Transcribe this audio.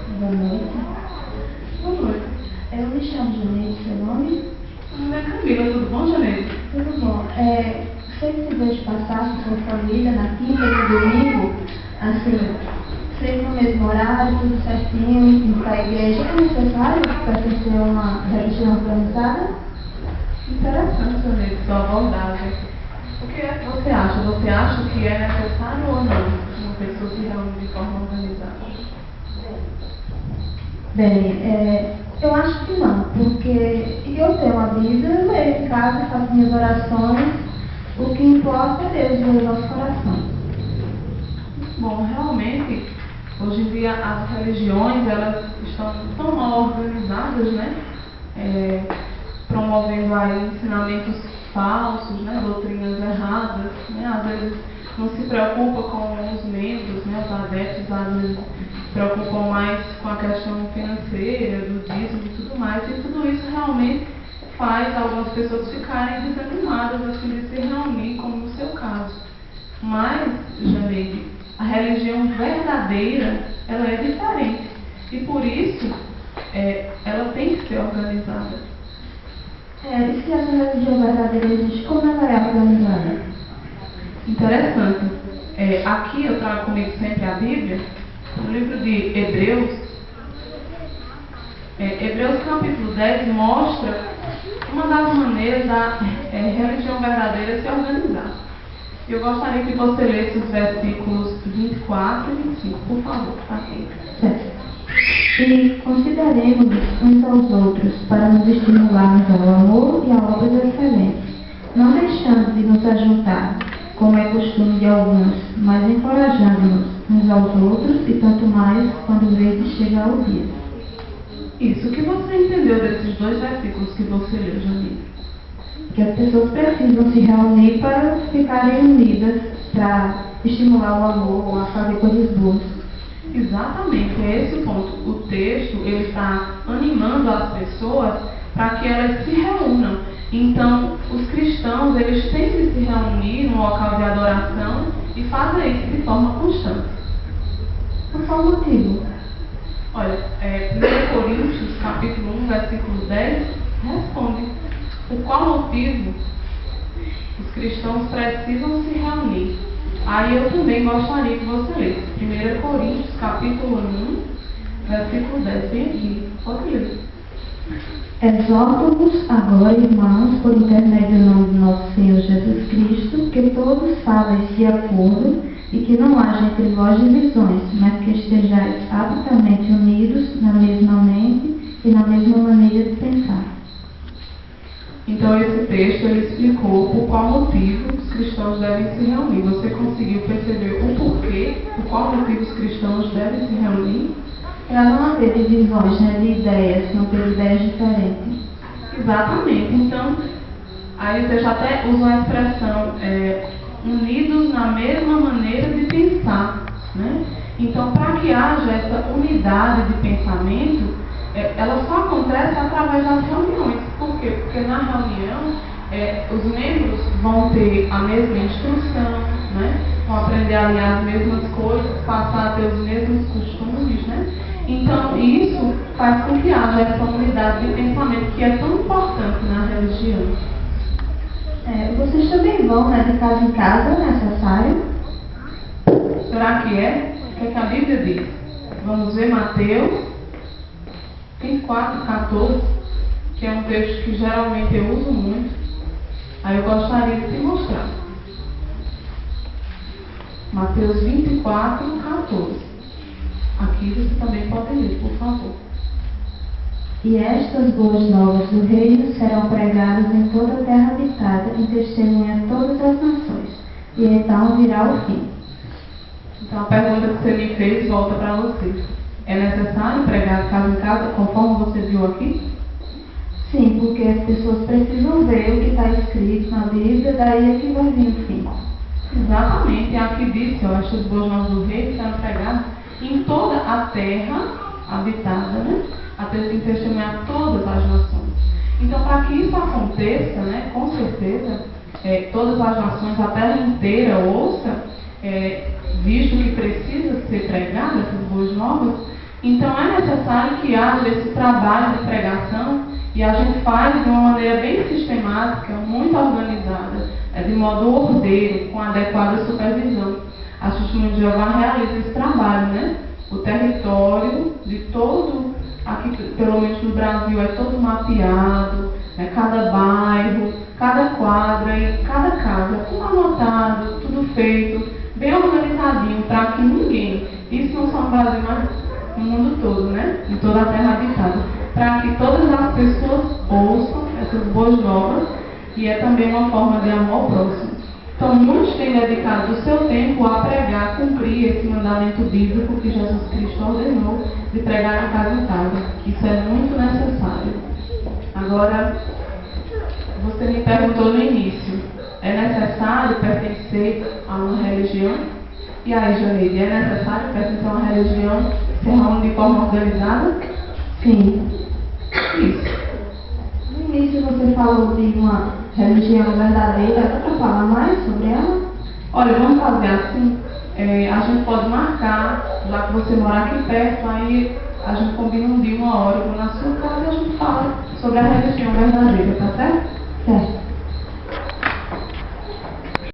Boa noite. Boa noite. Eu me chamo Janeide, seu nome? Meu nome é Camila, tudo bom, Janeide? Tudo bom. Você precisa de passar com sua família na quinta e no domingo, assim, sempre no mesmo horário, tudo certinho, ir para a igreja. É necessário para ter uma religião organizada? Interessante, Janeide, sua abordagem. O que é que você acha? Você acha que é necessário ou não uma pessoa se reúne de forma organizada? Bem, eu acho que não, porque eu tenho a Bíblia, eu leio em casa, faço minhas orações, o que importa é Deus no nosso coração. Bom, realmente, hoje em dia as religiões, elas estão tão mal organizadas, né? Promovendo aí ensinamentos falsos, né? Doutrinas erradas, né? Às vezes não se preocupa com os membros, né? Os adeptos, às vezes se preocupam mais com a questão financeira, do dízimo e tudo mais, e tudo isso realmente faz algumas pessoas ficarem desanimadas assim, de se reunir, como no seu caso. Mas, Janeide, a religião verdadeira, ela é diferente. E por isso, ela tem que ser organizada. E se essa religião verdadeira existe, como ela é organizada? Interessante. Aqui eu trago comigo sempre a Bíblia, no livro de Hebreus. Hebreus capítulo 10 mostra uma das maneiras da religião verdadeira se organizar. Eu gostaria que você lesse os versículos 24 e 25, por favor. Tá aqui. Certo. E consideremos uns aos outros para nos estimularmos ao amor e a obras excelentes, não deixando de nos ajuntar, como é costume de alguns, mas encorajando-nos uns aos outros, e tanto mais quando vedes chegar o dia. Isso, o que você entendeu desses dois versículos que você leu, Janine? Que as pessoas precisam se reunir para ficarem unidas, para estimular o amor, a fazer coisas boas. Exatamente, é esse o ponto. O texto, ele está animando as pessoas para que elas se reúnam. Então, os cristãos, eles têm que se reunir no local de adoração e fazer isso de forma constante. Por qual motivo? Olha, 1 Coríntios, capítulo 1, versículo 10, responde por qual motivo os cristãos precisam se reunir. Aí eu também gostaria que você lesse 1 Coríntios, capítulo 1, versículo 10. Bem aqui, pode ler. Exorto-vos agora, irmãos, por intermédio do nome do nosso Senhor Jesus Cristo, que todos falem de acordo e que não haja entre vós divisões, mas que estejais absolutamente unidos na mesma mente e na mesma maneira de pensar. Então esse texto ele explicou por qual motivo os cristãos devem se reunir. Você conseguiu perceber o porquê, por qual motivo os cristãos devem se reunir? Para não haver divisões, né, de ideias, não ter ideias diferentes. Exatamente. Então, aí você já até usa a expressão unidos na mesma maneira de pensar, né? Então, para que haja essa unidade de pensamento, ela só acontece através das reuniões. Por quê? Porque na reunião, os membros vão ter a mesma instrução, né? Vão aprender a ler as mesmas coisas, passar a ter os mesmos costumes, né? Então, isso faz com que haja essa unidade de pensamento que é tão importante na religião. Vocês também vão, né, de casa em casa, é necessário? Será que é? O que é que a Bíblia diz? Vamos ver Mateus 24, 14, que é um texto que geralmente eu uso muito. Aí eu gostaria de te mostrar. Mateus 24, 14. Aqui você também pode ler, por favor. E estas boas novas do reino serão pregadas em toda a terra habitada, em testemunha a todas as nações. E então virá o fim. Então a pergunta que você me fez volta para você. É necessário pregar de casa em casa, conforme você viu aqui? Sim, porque as pessoas precisam ver o que está escrito na Bíblia, daí é que vai vir o fim. Exatamente, é aqui diz que estas boas novas do reino serão pregadas em toda a terra habitada, né? Até se testemunhar todas as nações. Então, para que isso aconteça, né, com certeza, todas as nações, a terra inteira ouça, visto que precisa ser pregada essas boas novas, Então é necessário que haja esse trabalho de pregação e a gente faz de uma maneira bem sistemática, muito organizada, de modo ordeiro, com adequada supervisão. A Testemunha de Jeová realiza esse trabalho, né? O território de todo, aqui pelo menos no Brasil, é todo mapeado, né? Cada bairro, cada quadra e cada casa, tudo anotado, tudo feito, bem organizadinho, para que ninguém, isso não só no Brasil, mas no mundo todo, né? Em toda a terra habitada, para que todas as pessoas ouçam essas boas novas, e é também uma forma de amor ao próximo. Então, muitos têm dedicado o seu tempo a pregar, cumprir esse mandamento bíblico que Jesus Cristo ordenou de pregar em casa em casa. Isso é muito necessário. Agora, você me perguntou no início, é necessário pertencer a uma religião? E aí, Janeide, é necessário pertencer a uma religião se reúne de forma organizada? Sim. Isso. No início você falou de uma religião verdadeira, dá para falar mais sobre ela? Olha, vamos fazer assim, a gente pode marcar, já que você mora aqui perto, aí a gente combina um dia, uma hora, eu vou na sua casa e a gente fala sobre a religião verdadeira, tá certo? Certo.